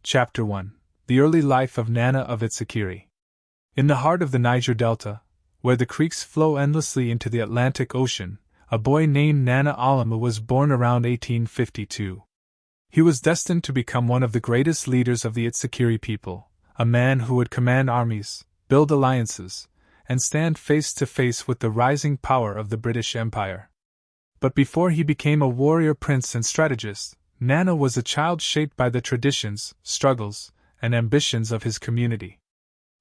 Chapter 1: The Early Life of Nana of Itsekiri. In the heart of the Niger Delta, where the creeks flow endlessly into the Atlantic Ocean, a boy named Nana was born around 1852. He was destined to become one of the greatest leaders of the Itsekiri people, a man who would command armies, build alliances, and stand face to face with the rising power of the British Empire. But before he became a warrior prince and strategist, Nana was a child shaped by the traditions, struggles, and ambitions of his community.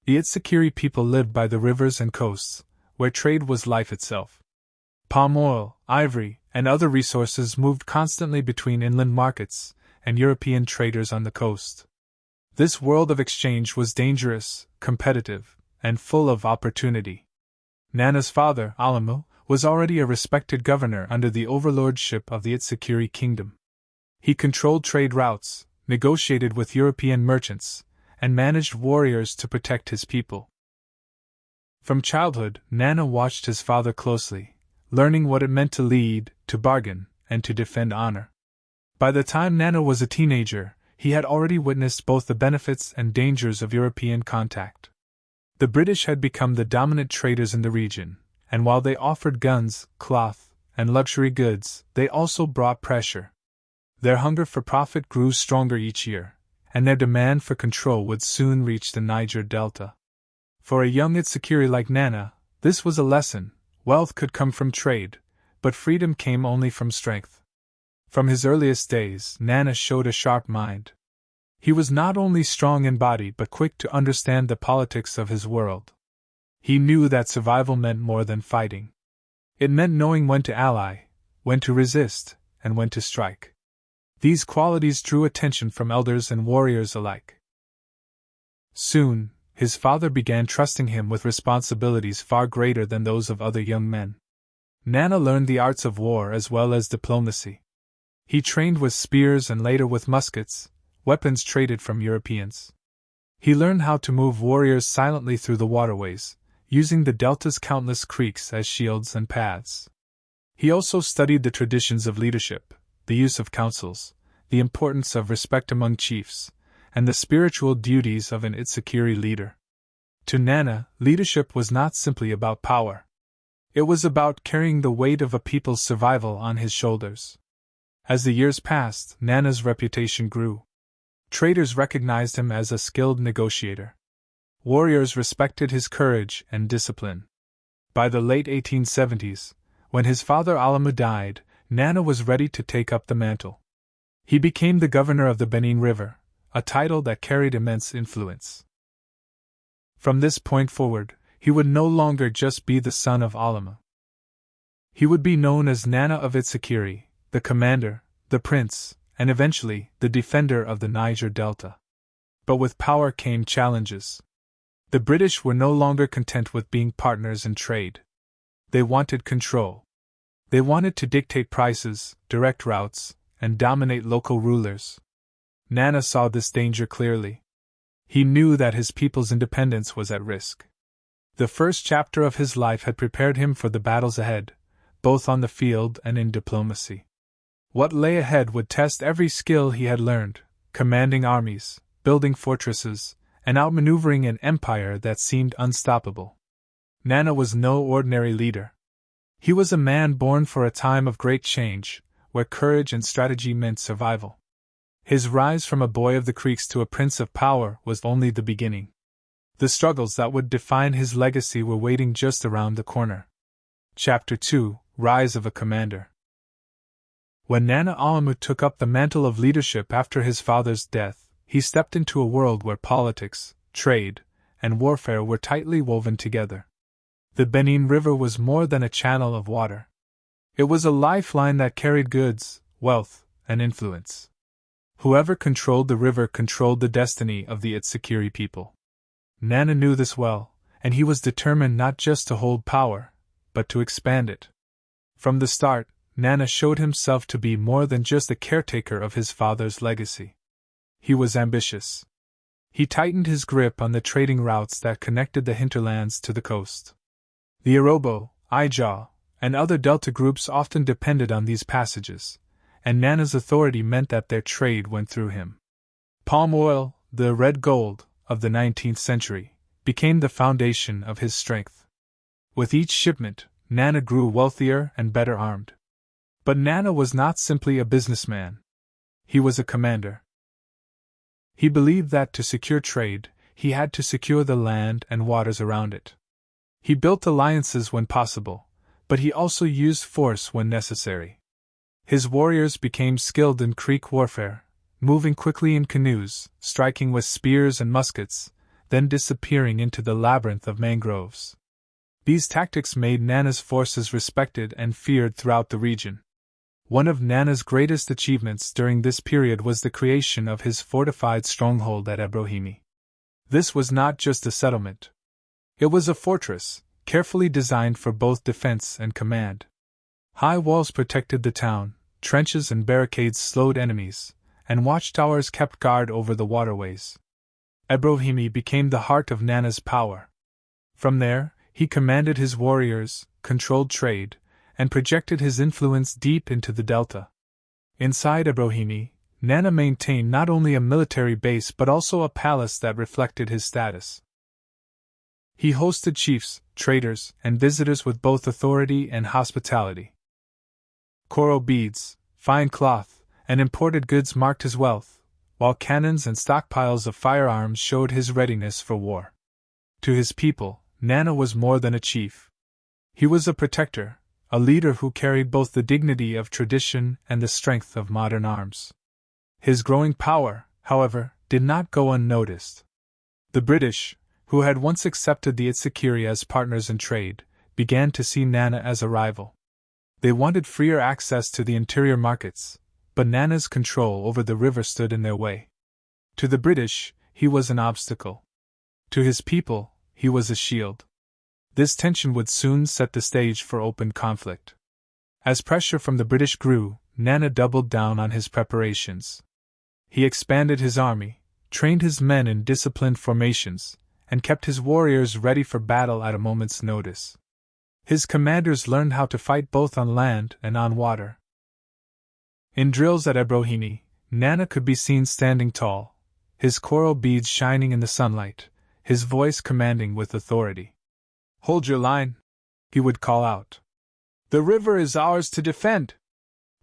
The Itsekiri people lived by the rivers and coasts, where trade was life itself. Palm oil, ivory, and other resources moved constantly between inland markets and European traders on the coast. This world of exchange was dangerous, competitive, and full of opportunity. Nana's father, Alamu, was already a respected governor under the overlordship of the Itsekiri kingdom. He controlled trade routes, negotiated with European merchants, and managed warriors to protect his people. From childhood, Nana watched his father closely, learning what it meant to lead, to bargain, and to defend honor. By the time Nana was a teenager, he had already witnessed both the benefits and dangers of European contact. The British had become the dominant traders in the region, and while they offered guns, cloth, and luxury goods, they also brought pressure. Their hunger for profit grew stronger each year, and their demand for control would soon reach the Niger Delta. For a young Itsekiri like Nana, this was a lesson: wealth could come from trade, but freedom came only from strength. From his earliest days, Nana showed a sharp mind. He was not only strong in body but quick to understand the politics of his world. He knew that survival meant more than fighting. It meant knowing when to ally, when to resist, and when to strike. These qualities drew attention from elders and warriors alike. Soon, his father began trusting him with responsibilities far greater than those of other young men. Nana learned the arts of war as well as diplomacy. He trained with spears and later with muskets, weapons traded from Europeans. He learned how to move warriors silently through the waterways, using the delta's countless creeks as shields and paths. He also studied the traditions of leadership, the use of councils, the importance of respect among chiefs, and the spiritual duties of an Itsekiri leader. To Nana, leadership was not simply about power. It was about carrying the weight of a people's survival on his shoulders. As the years passed, Nana's reputation grew. Traders recognized him as a skilled negotiator. Warriors respected his courage and discipline. By the late 1870s, when his father Alamu died, Nana was ready to take up the mantle. He became the governor of the Benin River, a title that carried immense influence. From this point forward, he would no longer just be the son of Alamu. He would be known as Nana of Itsekiri, the commander, the prince, and eventually, the defender of the Niger Delta. But with power came challenges. The British were no longer content with being partners in trade. They wanted control. They wanted to dictate prices, direct routes, and dominate local rulers. Nana saw this danger clearly. He knew that his people's independence was at risk. The first chapter of his life had prepared him for the battles ahead, both on the field and in diplomacy. What lay ahead would test every skill he had learned, commanding armies, building fortresses, and outmaneuvering an empire that seemed unstoppable. Nana was no ordinary leader. He was a man born for a time of great change, where courage and strategy meant survival. His rise from a boy of the creeks to a prince of power was only the beginning. The struggles that would define his legacy were waiting just around the corner. Chapter 2: Rise of a Commander. When Nana Alamu took up the mantle of leadership after his father's death, he stepped into a world where politics, trade, and warfare were tightly woven together. The Benin River was more than a channel of water. It was a lifeline that carried goods, wealth, and influence. Whoever controlled the river controlled the destiny of the Itsekiri people. Nana knew this well, and he was determined not just to hold power, but to expand it. From the start, Nana showed himself to be more than just a caretaker of his father's legacy. He was ambitious. He tightened his grip on the trading routes that connected the hinterlands to the coast. The Irobo, Exile, and other delta groups often depended on these passages, and Nana's authority meant that their trade went through him. Palm oil, the red gold of the 19th century, became the foundation of his strength. With each shipment, Nana grew wealthier and better armed. But Nana was not simply a businessman. He was a commander. He believed that to secure trade, he had to secure the land and waters around it. He built alliances when possible, but he also used force when necessary. His warriors became skilled in Creek warfare, moving quickly in canoes, striking with spears and muskets, then disappearing into the labyrinth of mangroves. These tactics made Nana's forces respected and feared throughout the region. One of Nana's greatest achievements during this period was the creation of his fortified stronghold at Ebrohimi. This was not just a settlement. It was a fortress, carefully designed for both defense and command. High walls protected the town, trenches and barricades slowed enemies, and watchtowers kept guard over the waterways. Ebrohimi became the heart of Nana's power. From there, he commanded his warriors, controlled trade, and projected his influence deep into the delta. Inside Ebrohimi, Nana maintained not only a military base but also a palace that reflected his status. He hosted chiefs, traders, and visitors with both authority and hospitality. Coral beads, fine cloth, and imported goods marked his wealth, while cannons and stockpiles of firearms showed his readiness for war. To his people, Nana was more than a chief. He was a protector, a leader who carried both the dignity of tradition and the strength of modern arms. His growing power, however, did not go unnoticed. The British, who had once accepted the Itsekiri as partners in trade, began to see Nana as a rival. They wanted freer access to the interior markets, but Nana's control over the river stood in their way. To the British, he was an obstacle. To his people, he was a shield. This tension would soon set the stage for open conflict. As pressure from the British grew, Nana doubled down on his preparations. He expanded his army, trained his men in disciplined formations, and kept his warriors ready for battle at a moment's notice. His commanders learned how to fight both on land and on water. In drills at Ebrohimi, Nana could be seen standing tall, his coral beads shining in the sunlight, his voice commanding with authority. "Hold your line," he would call out. "The river is ours to defend."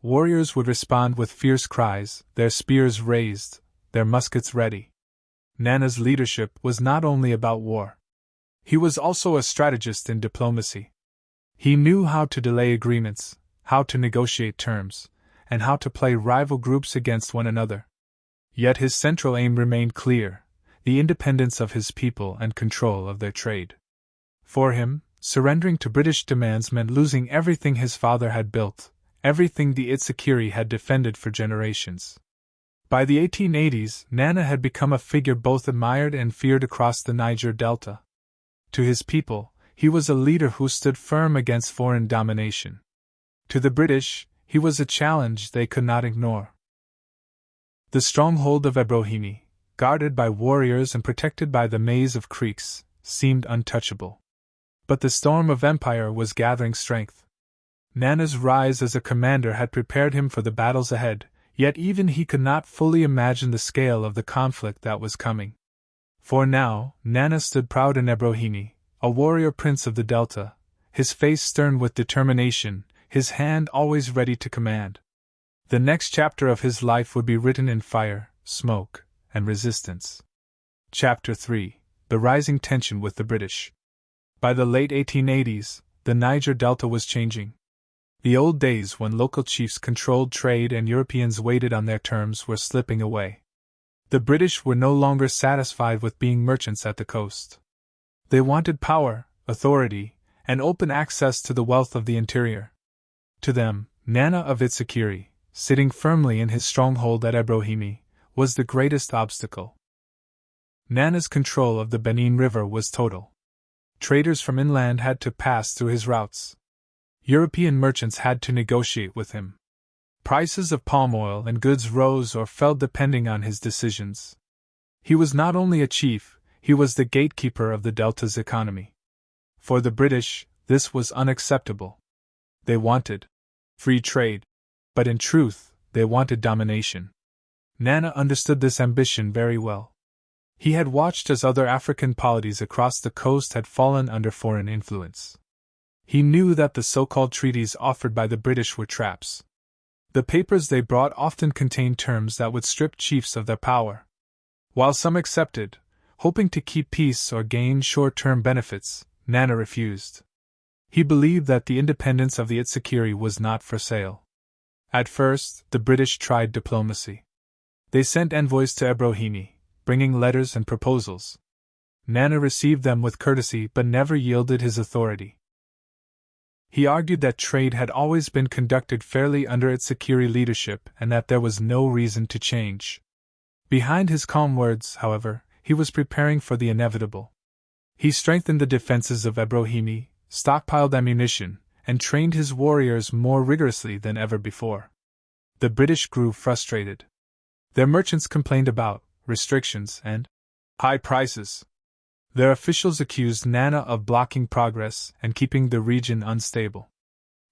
Warriors would respond with fierce cries, their spears raised, their muskets ready. Nana's leadership was not only about war. He was also a strategist in diplomacy. He knew how to delay agreements, how to negotiate terms, and how to play rival groups against one another. Yet his central aim remained clear: the independence of his people and control of their trade. For him, surrendering to British demands meant losing everything his father had built, everything the Itsekiri had defended for generations. By the 1880s, Nana had become a figure both admired and feared across the Niger Delta. To his people, he was a leader who stood firm against foreign domination. To the British, he was a challenge they could not ignore. The stronghold of Ebrohimi, guarded by warriors and protected by the maze of creeks, seemed untouchable. But the storm of empire was gathering strength. Nana's rise as a commander had prepared him for the battles ahead, yet even he could not fully imagine the scale of the conflict that was coming. For now, Nana stood proud in Ebrohimi, a warrior prince of the Delta, his face stern with determination, his hand always ready to command. The next chapter of his life would be written in fire, smoke, and resistance. Chapter 3: The Rising Tension with the British. By the late 1880s, the Niger Delta was changing. The old days when local chiefs controlled trade and Europeans waited on their terms were slipping away. The British were no longer satisfied with being merchants at the coast. They wanted power, authority, and open access to the wealth of the interior. To them, Nana of Itsekiri, sitting firmly in his stronghold at Ebrohimi, was the greatest obstacle. Nana's control of the Benin River was total. Traders from inland had to pass through his routes. European merchants had to negotiate with him. Prices of palm oil and goods rose or fell depending on his decisions. He was not only a chief, he was the gatekeeper of the Delta's economy. For the British, this was unacceptable. They wanted free trade, but in truth, they wanted domination. Nana understood this ambition very well. He had watched as other African polities across the coast had fallen under foreign influence. He knew that the so-called treaties offered by the British were traps. The papers they brought often contained terms that would strip chiefs of their power. While some accepted, hoping to keep peace or gain short-term benefits, Nana refused. He believed that the independence of the Itsekiri was not for sale. At first, the British tried diplomacy. They sent envoys to Ebrohimi, bringing letters and proposals. Nana received them with courtesy but never yielded his authority. He argued that trade had always been conducted fairly under Itsekiri leadership and that there was no reason to change. Behind his calm words, however, he was preparing for the inevitable. He strengthened the defenses of Ebrohimi, stockpiled ammunition, and trained his warriors more rigorously than ever before. The British grew frustrated. Their merchants complained about restrictions and high prices. Their officials accused Nana of blocking progress and keeping the region unstable.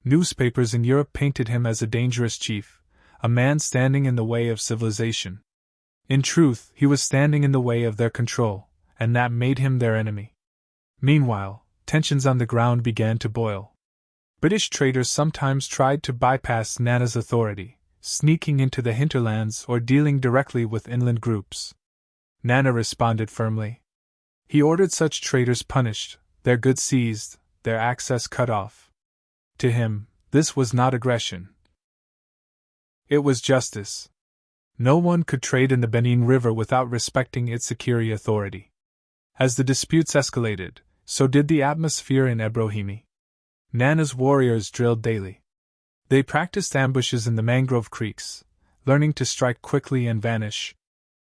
Newspapers in Europe painted him as a dangerous chief, a man standing in the way of civilization. In truth, he was standing in the way of their control, and that made him their enemy. Meanwhile, tensions on the ground began to boil. British traders sometimes tried to bypass Nana's authority, sneaking into the hinterlands or dealing directly with inland groups. Nana responded firmly. He ordered such traders punished, their goods seized, their access cut off. To him, this was not aggression. It was justice. No one could trade in the Benin River without respecting Itsekiri authority. As the disputes escalated, so did the atmosphere in Ebrohimi. Nana's warriors drilled daily. They practiced ambushes in the mangrove creeks, learning to strike quickly and vanish.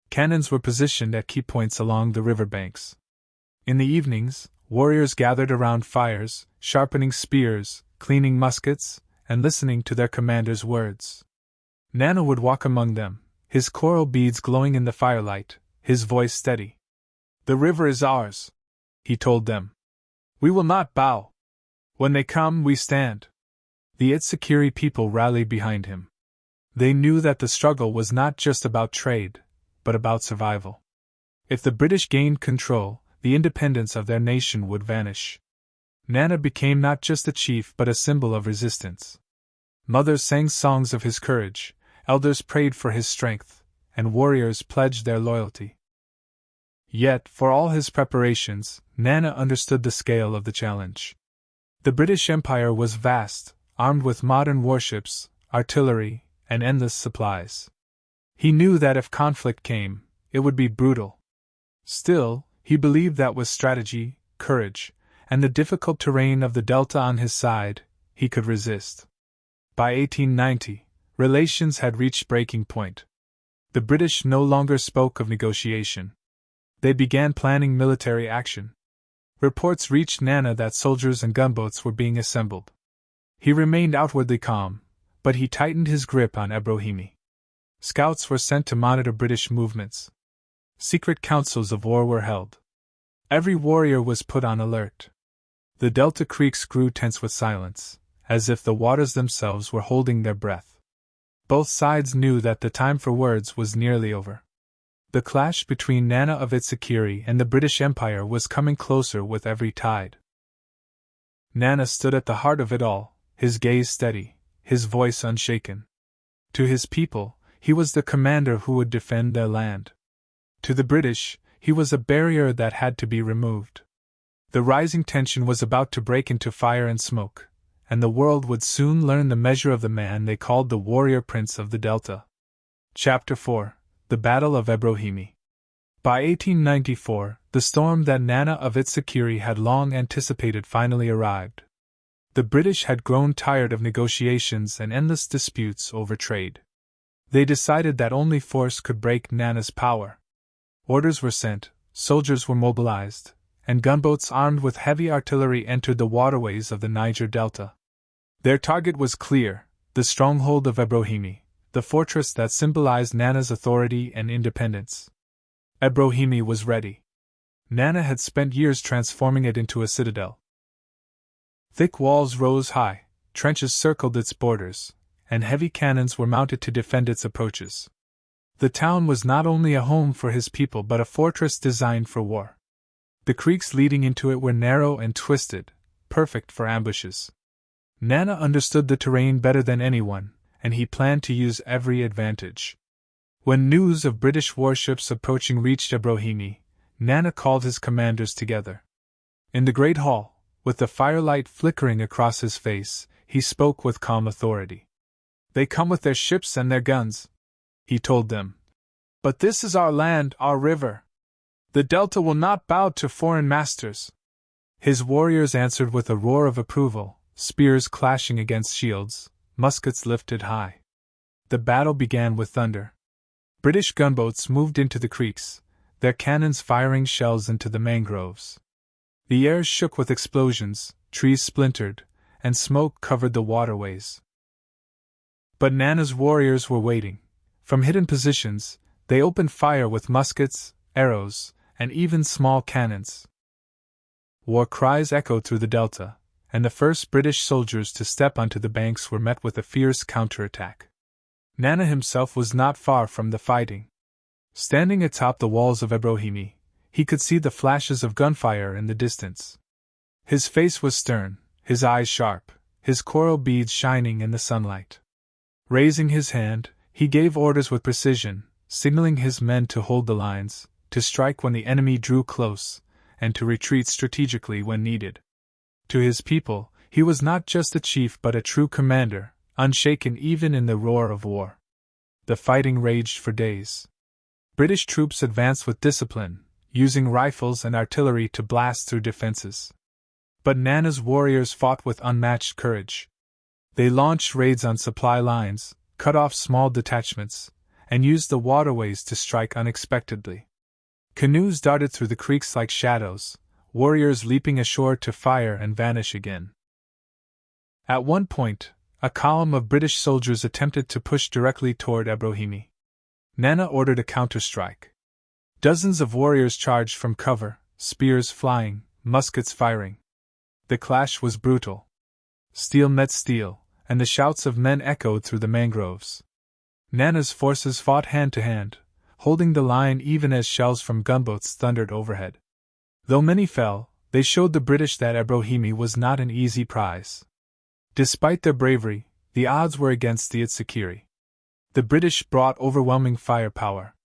Cannons were positioned at key points along the river banks. In the evenings, warriors gathered around fires, sharpening spears, cleaning muskets, and listening to their commander's words. Nana would walk among them, his coral beads glowing in the firelight, his voice steady. "The river is ours," he told them. "We will not bow. When they come, we stand." The Itsekiri people rallied behind him. They knew that the struggle was not just about trade, but about survival. If the British gained control, the independence of their nation would vanish. Nana became not just a chief but a symbol of resistance. Mothers sang songs of his courage, elders prayed for his strength, and warriors pledged their loyalty. Yet, for all his preparations, Nana understood the scale of the challenge. The British Empire was vast, armed with modern warships, artillery, and endless supplies. He knew that if conflict came, it would be brutal. Still, he believed that with strategy, courage, and the difficult terrain of the Delta on his side, he could resist. By 1890, relations had reached breaking point. The British no longer spoke of negotiation. They began planning military action. Reports reached Nana that soldiers and gunboats were being assembled. He remained outwardly calm, but he tightened his grip on Ebrohimi. Scouts were sent to monitor British movements. Secret councils of war were held. Every warrior was put on alert. The Delta creeks grew tense with silence, as if the waters themselves were holding their breath. Both sides knew that the time for words was nearly over. The clash between Nana of Itsekiri and the British Empire was coming closer with every tide. Nana stood at the heart of it all, his gaze steady, his voice unshaken. To his people, he was the commander who would defend their land. To the British, he was a barrier that had to be removed. The rising tension was about to break into fire and smoke, and the world would soon learn the measure of the man they called the warrior prince of the Delta. Chapter 4: The Battle of Ebrohimi. By 1894, the storm that Nana of Itsekiri had long anticipated finally arrived. The British had grown tired of negotiations and endless disputes over trade. They decided that only force could break Nana's power. Orders were sent, soldiers were mobilized, and gunboats armed with heavy artillery entered the waterways of the Niger Delta. Their target was clear: the stronghold of Ebrohimi, the fortress that symbolized Nana's authority and independence. Ebrohimi was ready. Nana had spent years transforming it into a citadel. Thick walls rose high, trenches circled its borders, and heavy cannons were mounted to defend its approaches. The town was not only a home for his people but a fortress designed for war. The creeks leading into it were narrow and twisted, perfect for ambushes. Nana understood the terrain better than anyone, and he planned to use every advantage. When news of British warships approaching reached Ebrohimi, Nana called his commanders together. In the great hall, with the firelight flickering across his face, he spoke with calm authority. "They come with their ships and their guns," he told them. "But this is our land, our river. The Delta will not bow to foreign masters." His warriors answered with a roar of approval, spears clashing against shields, muskets lifted high. The battle began with thunder. British gunboats moved into the creeks, their cannons firing shells into the mangroves. The air shook with explosions, trees splintered, and smoke covered the waterways. But Nana's warriors were waiting. From hidden positions, they opened fire with muskets, arrows, and even small cannons. War cries echoed through the delta, and the first British soldiers to step onto the banks were met with a fierce counterattack. Nana himself was not far from the fighting. Standing atop the walls of Ebrohimi, he could see the flashes of gunfire in the distance. His face was stern, his eyes sharp, his coral beads shining in the sunlight. Raising his hand, he gave orders with precision, signaling his men to hold the lines, to strike when the enemy drew close, and to retreat strategically when needed. To his people, he was not just a chief but a true commander, unshaken even in the roar of war. The fighting raged for days. British troops advanced with discipline, using rifles and artillery to blast through defenses. But Nana's warriors fought with unmatched courage. They launched raids on supply lines, cut off small detachments, and used the waterways to strike unexpectedly. Canoes darted through the creeks like shadows, warriors leaping ashore to fire and vanish again. At one point, a column of British soldiers attempted to push directly toward Ebrohimi. Nana ordered a counterstrike. Dozens of warriors charged from cover, spears flying, muskets firing. The clash was brutal. Steel met steel, and the shouts of men echoed through the mangroves. Nana's forces fought hand to hand, holding the line even as shells from gunboats thundered overhead. Though many fell, they showed the British that Ebrohimi was not an easy prize. Despite their bravery, the odds were against the Itsekiri. The British brought overwhelming firepower.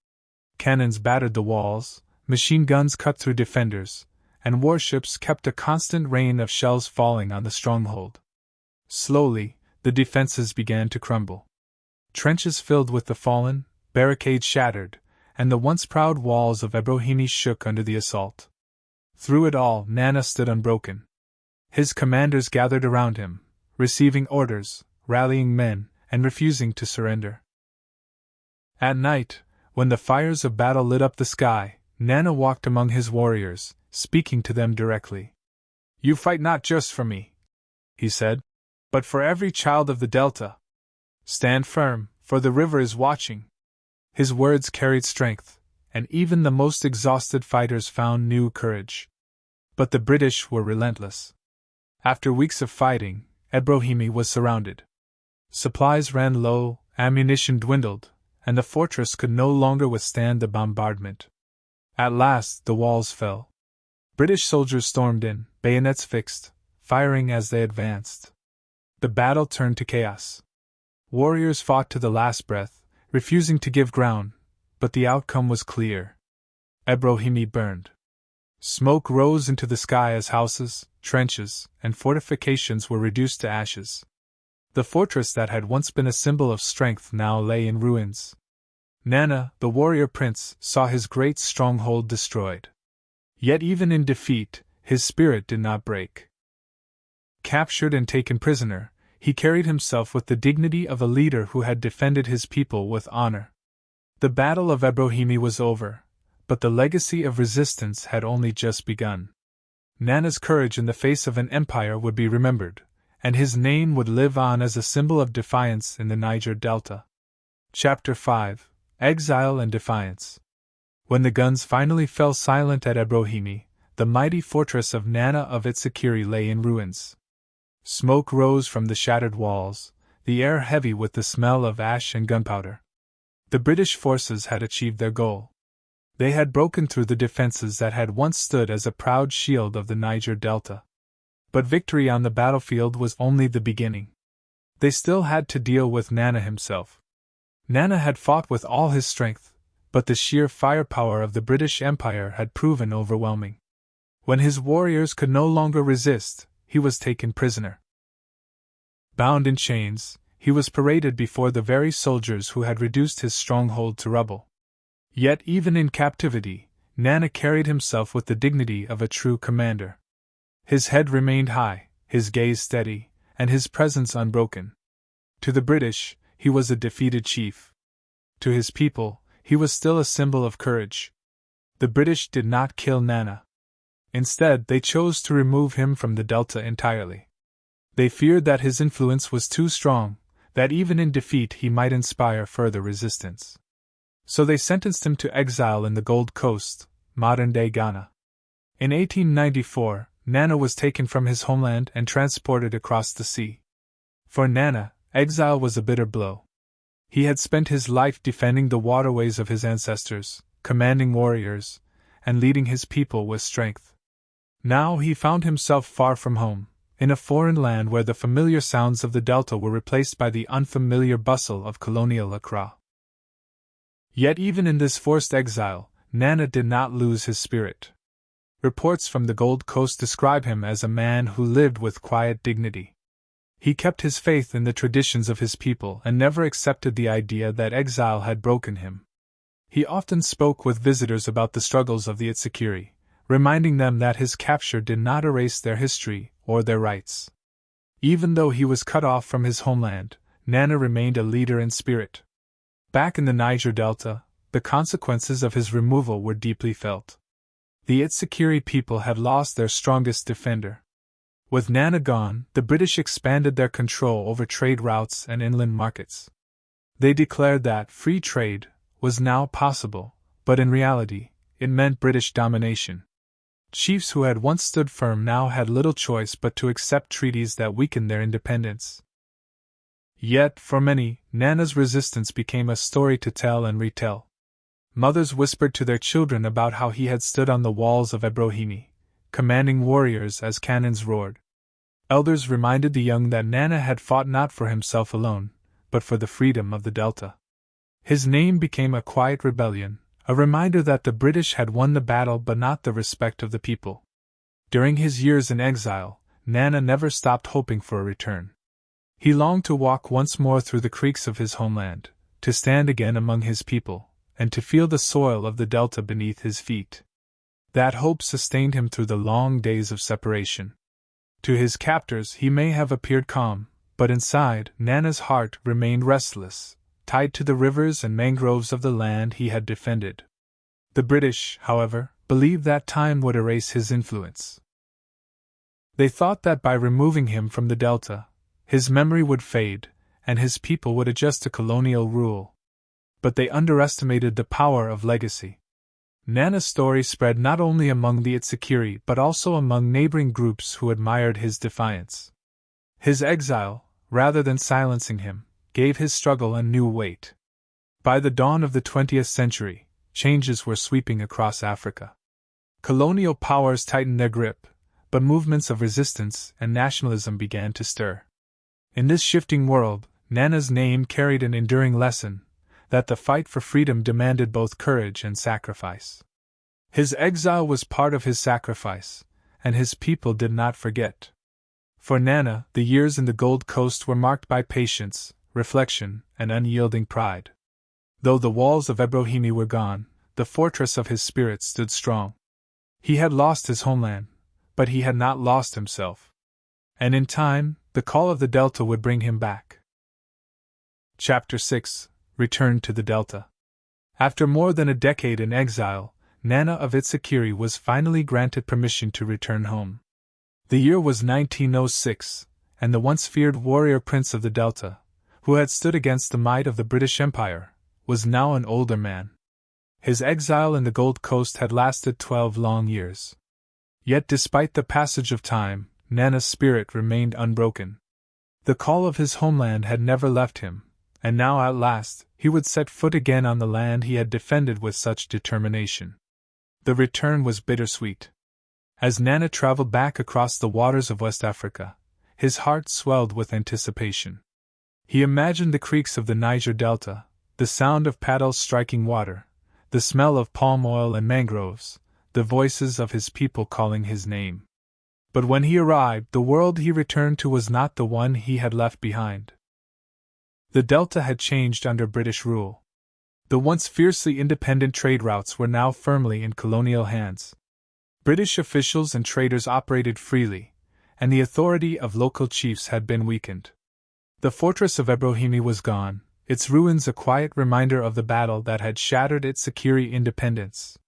Cannons battered the walls, machine guns cut through defenders, and warships kept a constant rain of shells falling on the stronghold. Slowly, the defenses began to crumble. Trenches filled with the fallen, barricades shattered, and the once proud walls of Ebrohimi shook under the assault. Through it all, Nana stood unbroken. His commanders gathered around him, receiving orders, rallying men, and refusing to surrender. At night, when the fires of battle lit up the sky, Nana walked among his warriors, speaking to them directly. "You fight not just for me," he said, "but for every child of the Delta. Stand firm, for the river is watching." His words carried strength, and even the most exhausted fighters found new courage. But the British were relentless. After weeks of fighting, Ebrohimi was surrounded. Supplies ran low, ammunition dwindled, and the fortress could no longer withstand the bombardment. At last, the walls fell. British soldiers stormed in, bayonets fixed, firing as they advanced. The battle turned to chaos. Warriors fought to the last breath, refusing to give ground, but the outcome was clear. Ebrohimi burned. Smoke rose into the sky as houses, trenches, and fortifications were reduced to ashes. The fortress that had once been a symbol of strength now lay in ruins. Nana, the warrior prince, saw his great stronghold destroyed. Yet even in defeat, his spirit did not break. Captured and taken prisoner, he carried himself with the dignity of a leader who had defended his people with honor. The Battle of Ebrohimi was over, but the legacy of resistance had only just begun. Nana's courage in the face of an empire would be remembered, and his name would live on as a symbol of defiance in the Niger Delta. Chapter 5: Exile and Defiance. When the guns finally fell silent at Ebrohimi, the mighty fortress of Nana of Itsekiri lay in ruins. Smoke rose from the shattered walls, the air heavy with the smell of ash and gunpowder. The British forces had achieved their goal. They had broken through the defenses that had once stood as a proud shield of the Niger Delta. But victory on the battlefield was only the beginning. They still had to deal with Nana himself. Nana had fought with all his strength, but the sheer firepower of the British Empire had proven overwhelming. When his warriors could no longer resist, he was taken prisoner. Bound in chains, he was paraded before the very soldiers who had reduced his stronghold to rubble. Yet even in captivity, Nana carried himself with the dignity of a true commander. His head remained high, his gaze steady, and his presence unbroken. To the British, he was a defeated chief. To his people, he was still a symbol of courage. The British did not kill Nana. Instead, they chose to remove him from the Delta entirely. They feared that his influence was too strong, that even in defeat he might inspire further resistance. So they sentenced him to exile in the Gold Coast, modern-day Ghana. In 1894, Nana was taken from his homeland and transported across the sea. For Nana, exile was a bitter blow. He had spent his life defending the waterways of his ancestors, commanding warriors, and leading his people with strength. Now he found himself far from home, in a foreign land where the familiar sounds of the Delta were replaced by the unfamiliar bustle of colonial Accra. Yet even in this forced exile, Nana did not lose his spirit. Reports from the Gold Coast describe him as a man who lived with quiet dignity. He kept his faith in the traditions of his people and never accepted the idea that exile had broken him. He often spoke with visitors about the struggles of the Itsekiri, reminding them that his capture did not erase their history or their rights. Even though he was cut off from his homeland, Nana remained a leader in spirit. Back in the Niger Delta, the consequences of his removal were deeply felt. The Itsekiri people had lost their strongest defender. With Nana gone, the British expanded their control over trade routes and inland markets. They declared that free trade was now possible, but in reality, it meant British domination. Chiefs who had once stood firm now had little choice but to accept treaties that weakened their independence. Yet, for many, Nana's resistance became a story to tell and retell. Mothers whispered to their children about how he had stood on the walls of Ebrohimi, commanding warriors as cannons roared. Elders reminded the young that Nana had fought not for himself alone, but for the freedom of the Delta. His name became a quiet rebellion, a reminder that the British had won the battle but not the respect of the people. During his years in exile, Nana never stopped hoping for a return. He longed to walk once more through the creeks of his homeland, to stand again among his people, and to feel the soil of the Delta beneath his feet. That hope sustained him through the long days of separation. To his captors he may have appeared calm, but inside, Nana's heart remained restless, tied to the rivers and mangroves of the land he had defended. The British, however, believed that time would erase his influence. They thought that by removing him from the Delta, his memory would fade, and his people would adjust to colonial rule. But they underestimated the power of legacy. Nana's story spread not only among the Itsekiri but also among neighboring groups who admired his defiance. His exile, rather than silencing him, gave his struggle a new weight. By the dawn of the 20th century, changes were sweeping across Africa. Colonial powers tightened their grip, but movements of resistance and nationalism began to stir. In this shifting world, Nana's name carried an enduring lesson, that the fight for freedom demanded both courage and sacrifice. His exile was part of his sacrifice, and his people did not forget. For Nana, the years in the Gold Coast were marked by patience, reflection, and unyielding pride. Though the walls of Ebrohimi were gone, the fortress of his spirit stood strong. He had lost his homeland, but he had not lost himself. And in time, the call of the Delta would bring him back. Chapter 6: Return to the Delta. After more than a decade in exile, Nana of Itsekiri was finally granted permission to return home. The year was 1906, and the once feared warrior prince of the Delta, who had stood against the might of the British Empire, was now an older man. His exile in the Gold Coast had lasted 12 long years. Yet despite the passage of time, Nana's spirit remained unbroken. The call of his homeland had never left him, And now at last, he would set foot again on the land he had defended with such determination. The return was bittersweet. As Nana traveled back across the waters of West Africa, his heart swelled with anticipation. He imagined the creeks of the Niger Delta, the sound of paddles striking water, the smell of palm oil and mangroves, the voices of his people calling his name. But when he arrived, the world he returned to was not the one he had left behind. The Delta had changed under British rule. The once fiercely independent trade routes were now firmly in colonial hands. British officials and traders operated freely, and the authority of local chiefs had been weakened. The fortress of Ebrohimi was gone, its ruins a quiet reminder of the battle that had shattered Itsekiri independence.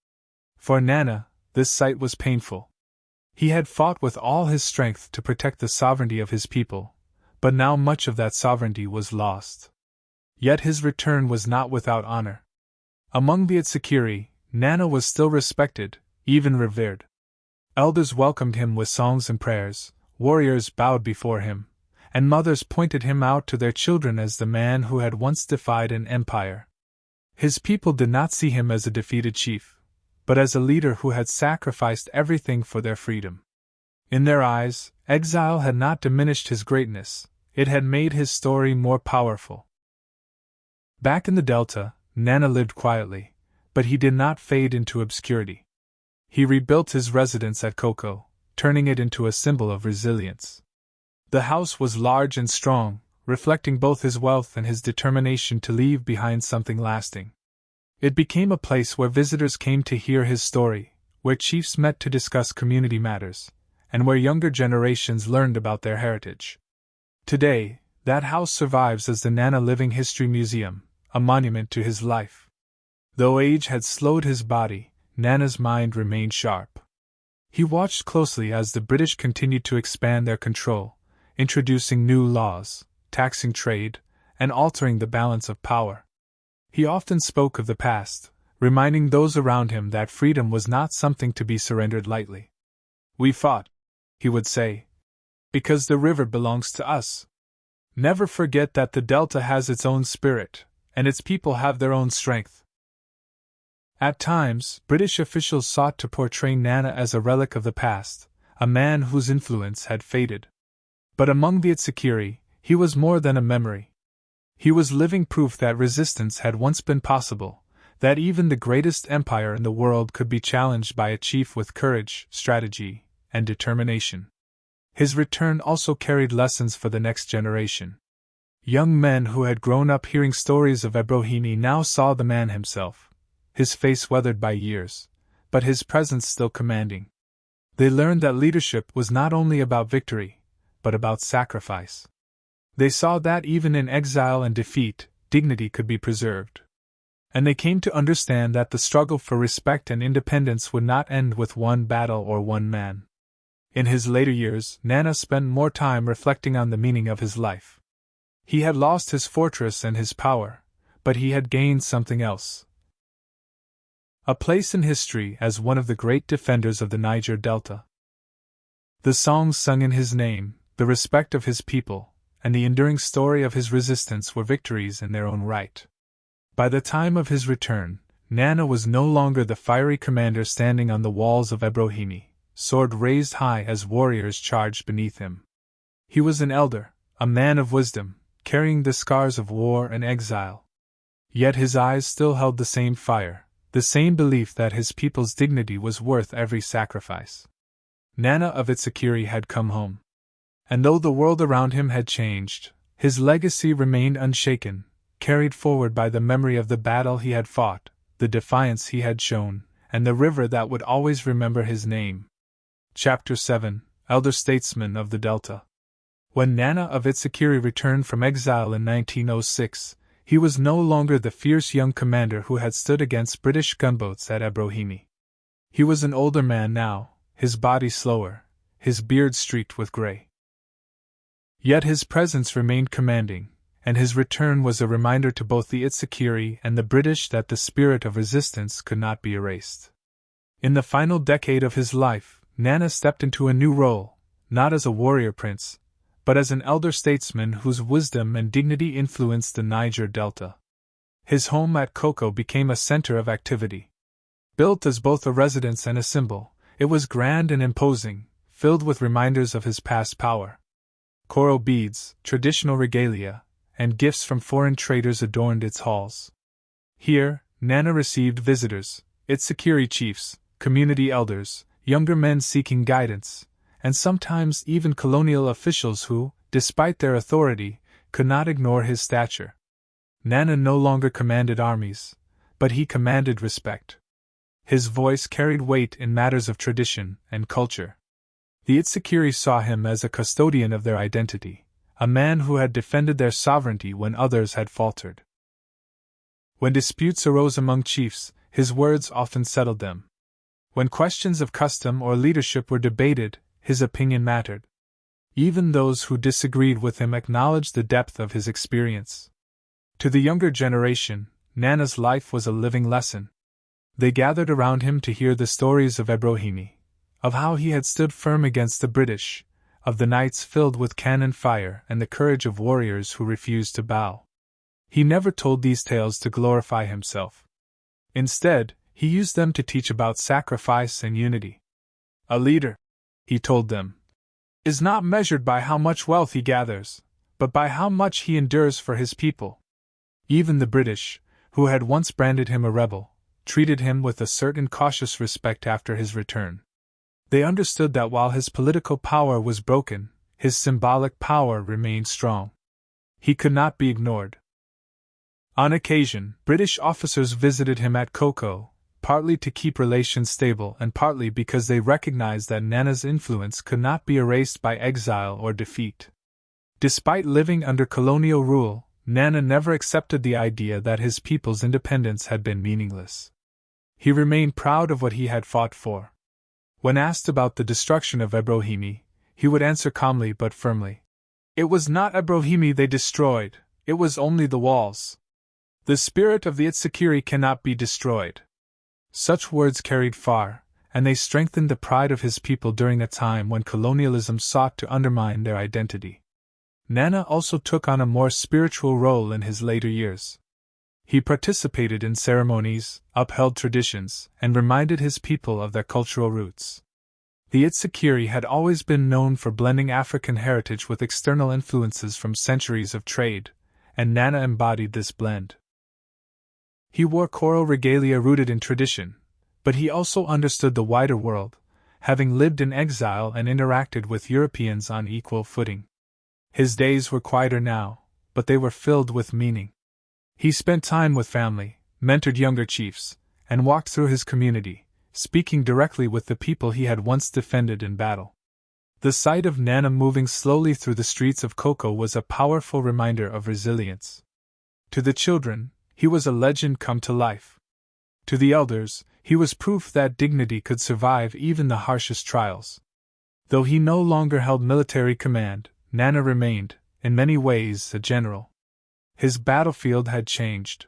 For Nana, this sight was painful. He had fought with all his strength to protect the sovereignty of his people, but now much of that sovereignty was lost. Yet his return was not without honor. Among the Itsekiri, Nana was still respected, even revered. Elders welcomed him with songs and prayers, warriors bowed before him, and mothers pointed him out to their children as the man who had once defied an empire. His people did not see him as a defeated chief, but as a leader who had sacrificed everything for their freedom. In their eyes, exile had not diminished his greatness, it had made his story more powerful. Back in the Delta, Nana lived quietly, but he did not fade into obscurity. He rebuilt his residence at Koko, turning it into a symbol of resilience. The house was large and strong, reflecting both his wealth and his determination to leave behind something lasting. It became a place where visitors came to hear his story, where chiefs met to discuss community matters, and where younger generations learned about their heritage. Today, that house survives as the Nana Living History Museum, a monument to his life. Though age had slowed his body, Nana's mind remained sharp. He watched closely as the British continued to expand their control, introducing new laws, taxing trade, and altering the balance of power. He often spoke of the past, reminding those around him that freedom was not something to be surrendered lightly. "We fought," he would say, "because the river belongs to us. Never forget that the Delta has its own spirit, and its people have their own strength." At times, British officials sought to portray Nana as a relic of the past, a man whose influence had faded. But among the Itsekiri, he was more than a memory. He was living proof that resistance had once been possible, that even the greatest empire in the world could be challenged by a chief with courage, strategy, and determination. His return also carried lessons for the next generation. Young men who had grown up hearing stories of Ebrohimi now saw the man himself, his face weathered by years, but his presence still commanding. They learned that leadership was not only about victory, but about sacrifice. They saw that even in exile and defeat, dignity could be preserved. And they came to understand that the struggle for respect and independence would not end with one battle or one man. In his later years, Nana spent more time reflecting on the meaning of his life. He had lost his fortress and his power, but he had gained something else. A place in history as one of the great defenders of the Niger Delta. The songs sung in his name, the respect of his people, and the enduring story of his resistance were victories in their own right. By the time of his return, Nana was no longer the fiery commander standing on the walls of Ebrohimi, sword raised high as warriors charged beneath him. He was an elder, a man of wisdom, carrying the scars of war and exile. Yet his eyes still held the same fire, the same belief that his people's dignity was worth every sacrifice. Nana of Itsekiri had come home. And though the world around him had changed, his legacy remained unshaken, carried forward by the memory of the battle he had fought, the defiance he had shown, and the river that would always remember his name. Chapter 7: Elder Statesman of the Delta. When Nana of Itsekiri returned from exile in 1906, he was no longer the fierce young commander who had stood against British gunboats at Ebrohimi. He was an older man now, his body slower, his beard streaked with gray. Yet his presence remained commanding, and his return was a reminder to both the Itsekiri and the British that the spirit of resistance could not be erased. In the final decade of his life, Nana stepped into a new role, not as a warrior prince, but as an elder statesman whose wisdom and dignity influenced the Niger Delta. His home at Koko became a center of activity. Built as both a residence and a symbol, it was grand and imposing, filled with reminders of his past power. Coral beads, traditional regalia, and gifts from foreign traders adorned its halls. Here, Nana received visitors, Itsekiri chiefs, community elders, younger men seeking guidance, and sometimes even colonial officials who, despite their authority, could not ignore his stature. Nana no longer commanded armies, but he commanded respect. His voice carried weight in matters of tradition and culture. The Itsekiri saw him as a custodian of their identity, a man who had defended their sovereignty when others had faltered. When disputes arose among chiefs, his words often settled them. When questions of custom or leadership were debated, his opinion mattered. Even those who disagreed with him acknowledged the depth of his experience. To the younger generation, Nana's life was a living lesson. They gathered around him to hear the stories of Ebrohimi, of how he had stood firm against the British, of the nights filled with cannon fire and the courage of warriors who refused to bow. He never told these tales to glorify himself. Instead, he used them to teach about sacrifice and unity. A leader, he told them, is not measured by how much wealth he gathers, but by how much he endures for his people. Even the British, who had once branded him a rebel, treated him with a certain cautious respect after his return. They understood that while his political power was broken, his symbolic power remained strong. He could not be ignored. On occasion, British officers visited him at Koko, partly to keep relations stable and partly because they recognized that Nana's influence could not be erased by exile or defeat. Despite living under colonial rule, Nana never accepted the idea that his people's independence had been meaningless. He remained proud of what he had fought for. When asked about the destruction of Ebrohimi, he would answer calmly but firmly, "It was not Ebrohimi they destroyed, it was only the walls. The spirit of the Itsekiri cannot be destroyed." Such words carried far, and they strengthened the pride of his people during a time when colonialism sought to undermine their identity. Nana also took on a more spiritual role in his later years. He participated in ceremonies, upheld traditions, and reminded his people of their cultural roots. The Itsekiri had always been known for blending African heritage with external influences from centuries of trade, and Nana embodied this blend. He wore coral regalia rooted in tradition, but he also understood the wider world, having lived in exile and interacted with Europeans on equal footing. His days were quieter now, but they were filled with meaning. He spent time with family, mentored younger chiefs, and walked through his community, speaking directly with the people he had once defended in battle. The sight of Nana moving slowly through the streets of Koko was a powerful reminder of resilience. To the children, he was a legend come to life. To the elders, he was proof that dignity could survive even the harshest trials. Though he no longer held military command, Nana remained, in many ways, a general. His battlefield had changed.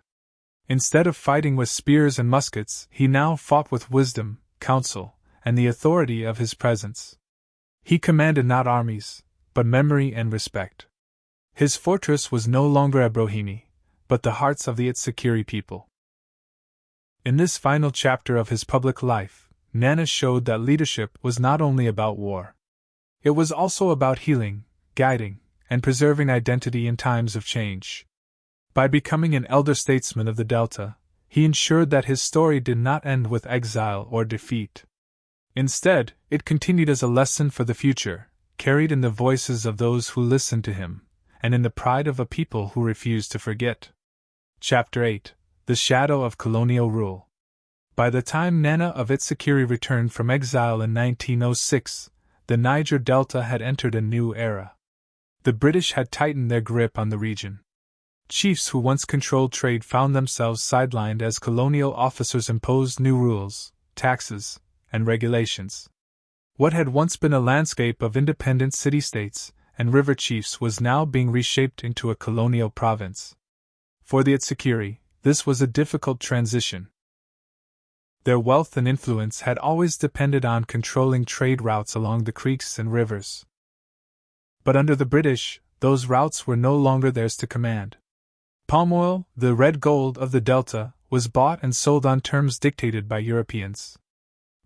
Instead of fighting with spears and muskets, he now fought with wisdom, counsel, and the authority of his presence. He commanded not armies, but memory and respect. His fortress was no longer Ebrohimi, but the hearts of the Itsekiri people. In this final chapter of his public life, Nana showed that leadership was not only about war. It was also about healing, guiding, and preserving identity in times of change. By becoming an elder statesman of the Delta, he ensured that his story did not end with exile or defeat. Instead, it continued as a lesson for the future, carried in the voices of those who listened to him, and in the pride of a people who refused to forget. Chapter 8: The Shadow of Colonial Rule. By the time Nana of Itsekiri returned from exile in 1906, the Niger Delta had entered a new era. The British had tightened their grip on the region. Chiefs who once controlled trade found themselves sidelined as colonial officers imposed new rules, taxes, and regulations. What had once been a landscape of independent city-states and river chiefs was now being reshaped into a colonial province. For the Itsekiri, this was a difficult transition. Their wealth and influence had always depended on controlling trade routes along the creeks and rivers. But under the British, those routes were no longer theirs to command. Palm oil, the red gold of the Delta, was bought and sold on terms dictated by Europeans.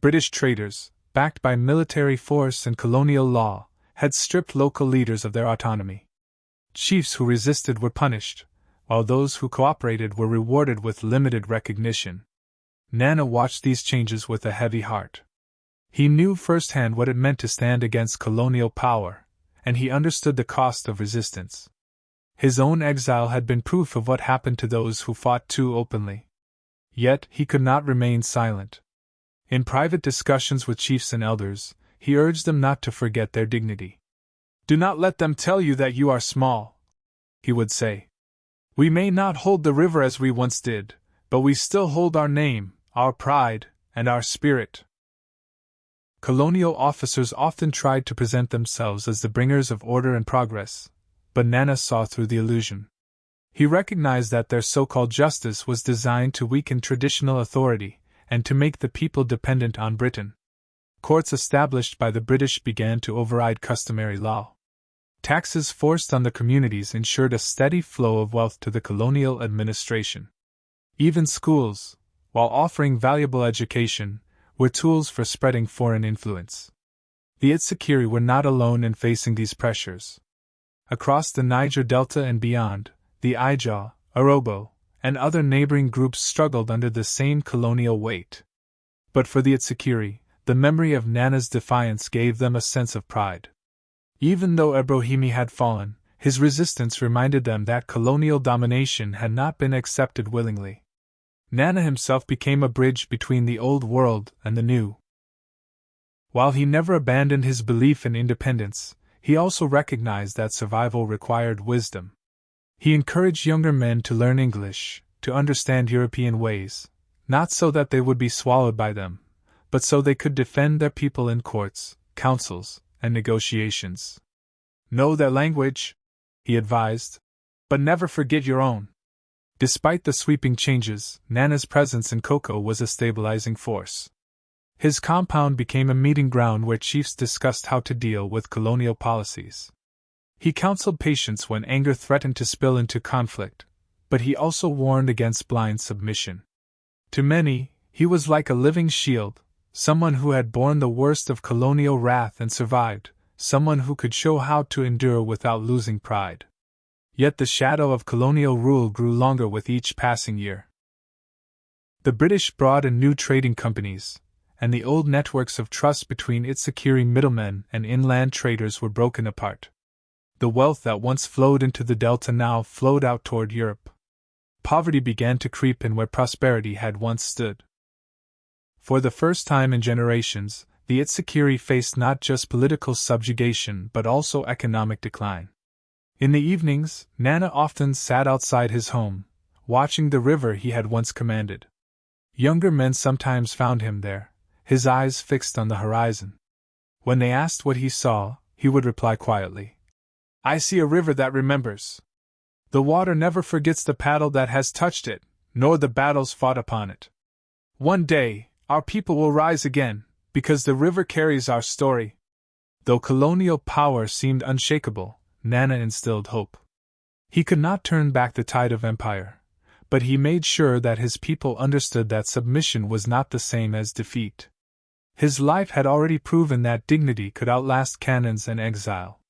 British traders, backed by military force and colonial law, had stripped local leaders of their autonomy. Chiefs who resisted were punished, while those who cooperated were rewarded with limited recognition. Nana watched these changes with a heavy heart. He knew firsthand what it meant to stand against colonial power, and he understood the cost of resistance. His own exile had been proof of what happened to those who fought too openly. Yet he could not remain silent. In private discussions with chiefs and elders, he urged them not to forget their dignity. "Do not let them tell you that you are small," he would say. "We may not hold the river as we once did, but we still hold our name, our pride, and our spirit." Colonial officers often tried to present themselves as the bringers of order and progress, but Nana saw through the illusion. He recognized that their so-called justice was designed to weaken traditional authority and to make the people dependent on Britain. Courts established by the British began to override customary law. Taxes forced on the communities ensured a steady flow of wealth to the colonial administration. Even schools, while offering valuable education, were tools for spreading foreign influence. The Itsekiri were not alone in facing these pressures. Across the Niger Delta and beyond, the Ijaw, Arobo, and other neighboring groups struggled under the same colonial weight. But for the Itsekiri, the memory of Nana's defiance gave them a sense of pride. Even though Ebrohimi had fallen, his resistance reminded them that colonial domination had not been accepted willingly. Nana himself became a bridge between the old world and the new. While he never abandoned his belief in independence, he also recognized that survival required wisdom. He encouraged younger men to learn English, to understand European ways, not so that they would be swallowed by them, but so they could defend their people in courts, councils, and negotiations. "Know their language," he advised, "but never forget your own." Despite the sweeping changes, Nana's presence in Koko was a stabilizing force. His compound became a meeting ground where chiefs discussed how to deal with colonial policies. He counseled patience when anger threatened to spill into conflict, but he also warned against blind submission. To many, he was like a living shield, someone who had borne the worst of colonial wrath and survived, someone who could show how to endure without losing pride. Yet the shadow of colonial rule grew longer with each passing year. The British brought in new trading companies, and the old networks of trust between Itsekiri middlemen and inland traders were broken apart. The wealth that once flowed into the Delta now flowed out toward Europe. Poverty began to creep in where prosperity had once stood. For the first time in generations, the Itsekiri faced not just political subjugation but also economic decline. In the evenings, Nana often sat outside his home, watching the river he had once commanded. Younger men sometimes found him there, his eyes fixed on the horizon. When they asked what he saw, he would reply quietly, "I see a river that remembers. The water never forgets the paddle that has touched it, nor the battles fought upon it. One day, our people will rise again, because the river carries our story." Though colonial power seemed unshakable, Nana instilled hope. He could not turn back the tide of empire, but he made sure that his people understood that submission was not the same as defeat. His life had already proven that dignity could outlast cannons and exile.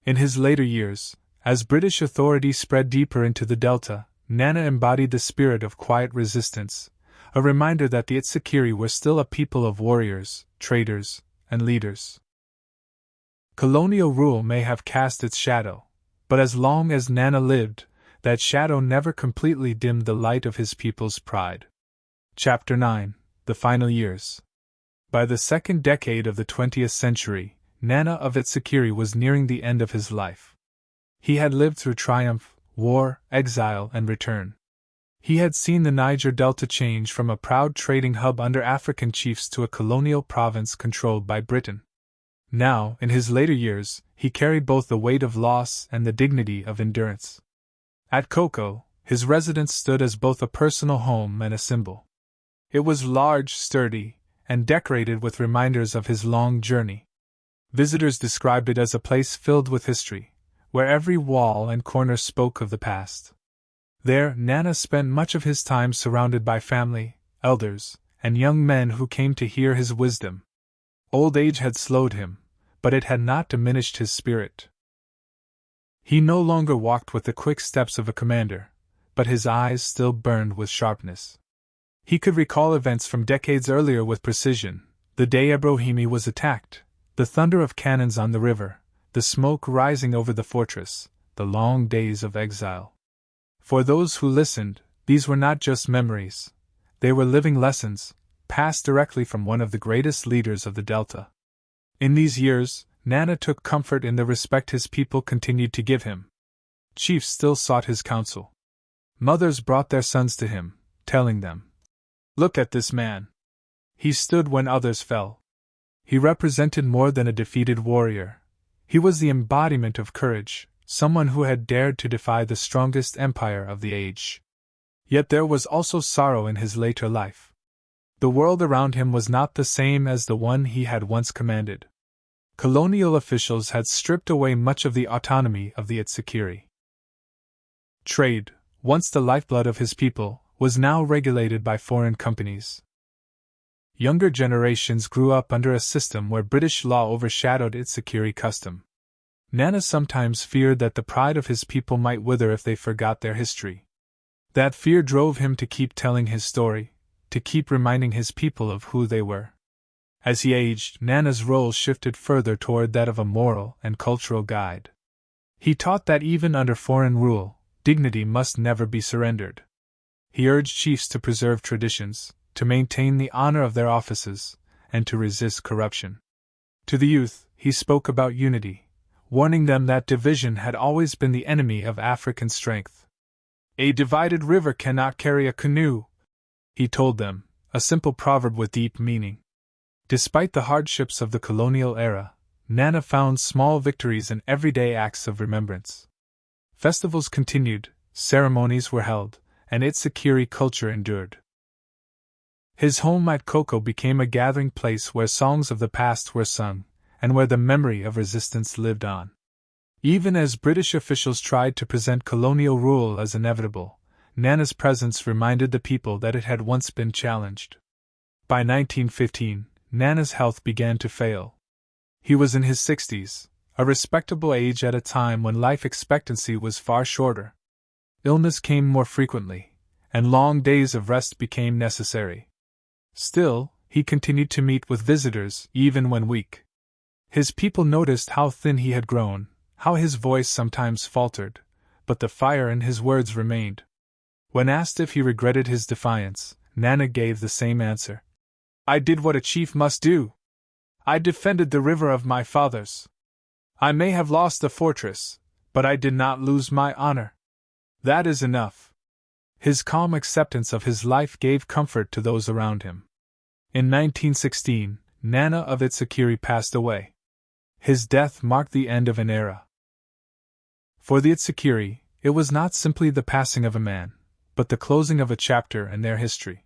In his later years, as British authority spread deeper into the Delta, Nana embodied the spirit of quiet resistance, a reminder that the Itsekiri were still a people of warriors, traders, and leaders. Colonial rule may have cast its shadow, but as long as Nana lived, that shadow never completely dimmed the light of his people's pride. Chapter 9: The Final Years. By the second decade of the 20th century, Nana of Itsekiri was nearing the end of his life. He had lived through triumph, war, exile, and return. He had seen the Niger Delta change from a proud trading hub under African chiefs to a colonial province controlled by Britain. Now, in his later years, he carried both the weight of loss and the dignity of endurance. At Koko, his residence stood as both a personal home and a symbol. It was large, sturdy, and decorated with reminders of his long journey. Visitors described it as a place filled with history, where every wall and corner spoke of the past. There, Nana spent much of his time surrounded by family, elders, and young men who came to hear his wisdom. Old age had slowed him, but it had not diminished his spirit. He no longer walked with the quick steps of a commander, but his eyes still burned with sharpness. He could recall events from decades earlier with precision: the day Ebrohimi was attacked, the thunder of cannons on the river, the smoke rising over the fortress, the long days of exile. For those who listened, these were not just memories, they were living lessons, passed directly from one of the greatest leaders of the Delta. In these years, Nana took comfort in the respect his people continued to give him. Chiefs still sought his counsel. Mothers brought their sons to him, telling them, "Look at this man. He stood when others fell. He represented more than a defeated warrior. He was the embodiment of courage, someone who had dared to defy the strongest empire of the age." Yet there was also sorrow in his later life. The world around him was not the same as the one he had once commanded. Colonial officials had stripped away much of the autonomy of the Itsekiri. Trade, once the lifeblood of his people, was now regulated by foreign companies. Younger generations grew up under a system where British law overshadowed Itsekiri custom. Nana sometimes feared that the pride of his people might wither if they forgot their history. That fear drove him to keep telling his story, to keep reminding his people of who they were. As he aged, Nana's role shifted further toward that of a moral and cultural guide. He taught that even under foreign rule, dignity must never be surrendered. He urged chiefs to preserve traditions, to maintain the honor of their offices, and to resist corruption. To the youth, he spoke about unity, warning them that division had always been the enemy of African strength. "A divided river cannot carry a canoe," he told them, a simple proverb with deep meaning. Despite the hardships of the colonial era, Nana found small victories in everyday acts of remembrance. Festivals continued, ceremonies were held, and Itsekiri culture endured. His home at Koko became a gathering place where songs of the past were sung, and where the memory of resistance lived on. Even as British officials tried to present colonial rule as inevitable, Nana's presence reminded the people that it had once been challenged. By 1915, Nana's health began to fail. He was in his 60s, a respectable age at a time when life expectancy was far shorter. Illness came more frequently, and long days of rest became necessary. Still, he continued to meet with visitors, even when weak. His people noticed how thin he had grown, how his voice sometimes faltered, but the fire in his words remained. When asked if he regretted his defiance, Nana gave the same answer. "I did what a chief must do. I defended the river of my fathers. I may have lost the fortress, but I did not lose my honor. That is enough." His calm acceptance of his life gave comfort to those around him. In 1916, Nana of Itsekiri passed away. His death marked the end of an era. For the Itsekiri, it was not simply the passing of a man, but the closing of a chapter in their history.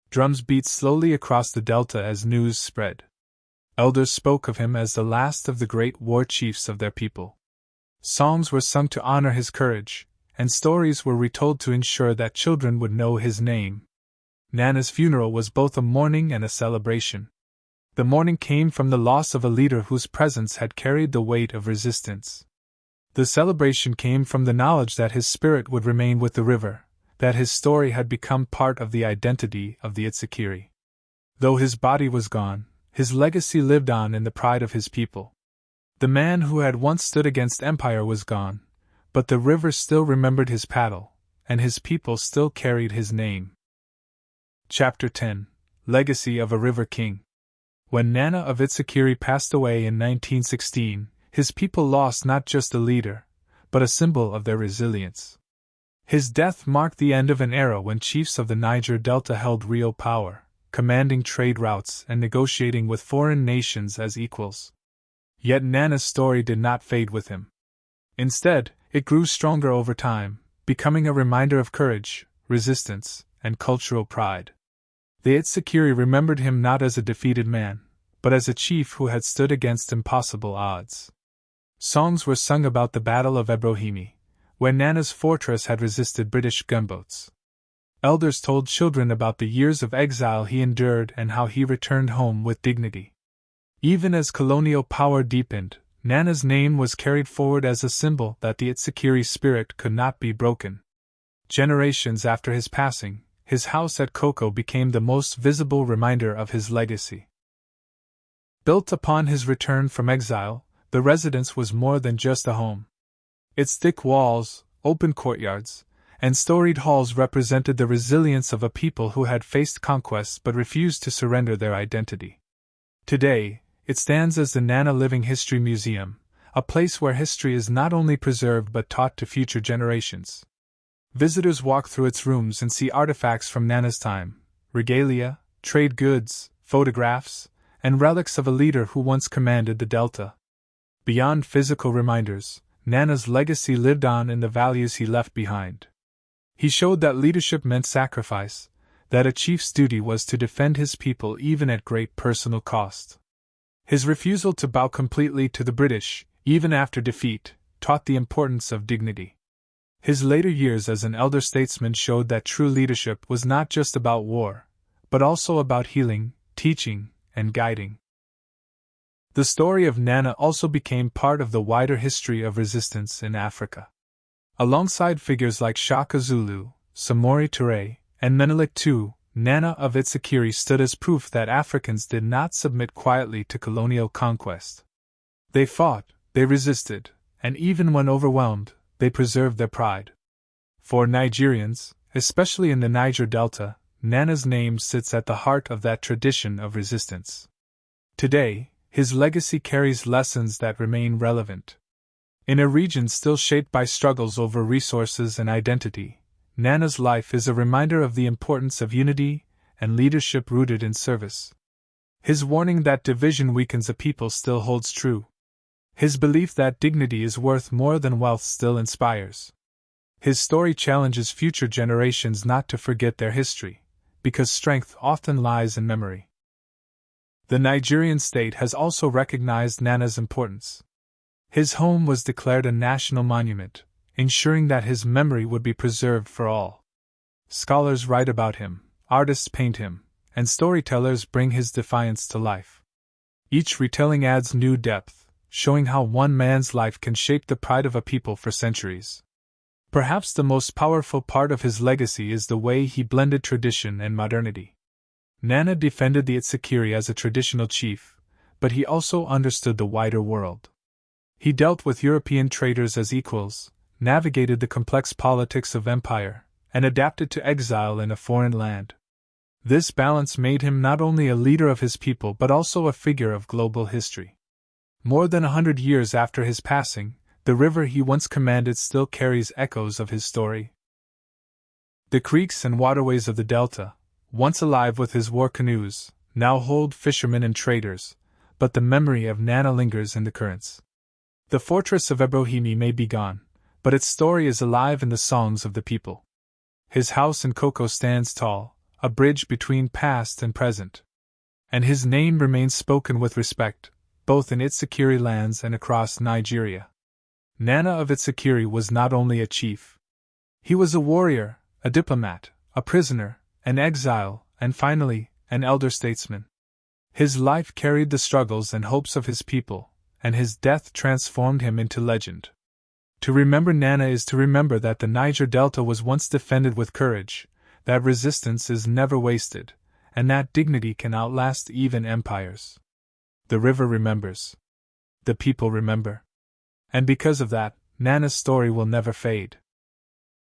Drums beat slowly across the delta as news spread. Elders spoke of him as the last of the great war chiefs of their people. Songs were sung to honor his courage, and stories were retold to ensure that children would know his name. Nana's funeral was both a mourning and a celebration. The mourning came from the loss of a leader whose presence had carried the weight of resistance. The celebration came from the knowledge that his spirit would remain with the river, that his story had become part of the identity of the Itsekiri. Though his body was gone, his legacy lived on in the pride of his people. The man who had once stood against empire was gone, but the river still remembered his paddle, and his people still carried his name. Chapter 10: Legacy of a River King. When Nana of Itsekiri passed away in 1916, his people lost not just a leader, but a symbol of their resilience. His death marked the end of an era when chiefs of the Niger Delta held real power, commanding trade routes and negotiating with foreign nations as equals. Yet Nana's story did not fade with him. Instead, it grew stronger over time, becoming a reminder of courage, resistance, and cultural pride. The Itsekiri remembered him not as a defeated man, but as a chief who had stood against impossible odds. Songs were sung about the Battle of Ebrohimi, where Nana's fortress had resisted British gunboats. Elders told children about the years of exile he endured and how he returned home with dignity. Even as colonial power deepened, Nana's name was carried forward as a symbol that the Itsekiri spirit could not be broken. Generations after his passing, his house at Koko became the most visible reminder of his legacy. Built upon his return from exile, the residence was more than just a home. Its thick walls, open courtyards, and storied halls represented the resilience of a people who had faced conquests but refused to surrender their identity. Today, it stands as the Nana Living History Museum, a place where history is not only preserved but taught to future generations. Visitors walk through its rooms and see artifacts from Nana's time, regalia, trade goods, photographs, and relics of a leader who once commanded the Delta. Beyond physical reminders, Nana's legacy lived on in the values he left behind. He showed that leadership meant sacrifice, that a chief's duty was to defend his people even at great personal cost. His refusal to bow completely to the British, even after defeat, taught the importance of dignity. His later years as an elder statesman showed that true leadership was not just about war, but also about healing, teaching, and guiding. The story of Nana also became part of the wider history of resistance in Africa. Alongside figures like Shaka Zulu, Samori Touré, and Menelik II, Nana of Itsekiri stood as proof that Africans did not submit quietly to colonial conquest. They fought, they resisted, and even when overwhelmed, they preserved their pride. For Nigerians, especially in the Niger Delta, Nana's name sits at the heart of that tradition of resistance. Today, his legacy carries lessons that remain relevant. In a region still shaped by struggles over resources and identity, Nana's life is a reminder of the importance of unity and leadership rooted in service. His warning that division weakens a people still holds true. His belief that dignity is worth more than wealth still inspires. His story challenges future generations not to forget their history, because strength often lies in memory. The Nigerian state has also recognized Nana's importance. His home was declared a national monument, ensuring that his memory would be preserved for all. Scholars write about him, artists paint him, and storytellers bring his defiance to life. Each retelling adds new depth, showing how one man's life can shape the pride of a people for centuries. Perhaps the most powerful part of his legacy is the way he blended tradition and modernity. Nana defended the Itsekiri as a traditional chief, but he also understood the wider world. He dealt with European traders as equals, navigated the complex politics of empire, and adapted to exile in a foreign land. This balance made him not only a leader of his people but also a figure of global history. More than 100 years after his passing, the river he once commanded still carries echoes of his story. The creeks and waterways of the Delta, once alive with his war canoes, now hold fishermen and traders, but the memory of Nana lingers in the currents. The fortress of Ebrohimi may be gone, but its story is alive in the songs of the people. His house in Koko stands tall, a bridge between past and present. And his name remains spoken with respect, both in Itsekiri lands and across Nigeria. Nana of Itsekiri was not only a chief. He was a warrior, a diplomat, a prisoner, an exile, and finally, an elder statesman. His life carried the struggles and hopes of his people, and his death transformed him into legend. To remember Nana is to remember that the Niger Delta was once defended with courage, that resistance is never wasted, and that dignity can outlast even empires. The river remembers. The people remember. And because of that, Nana's story will never fade.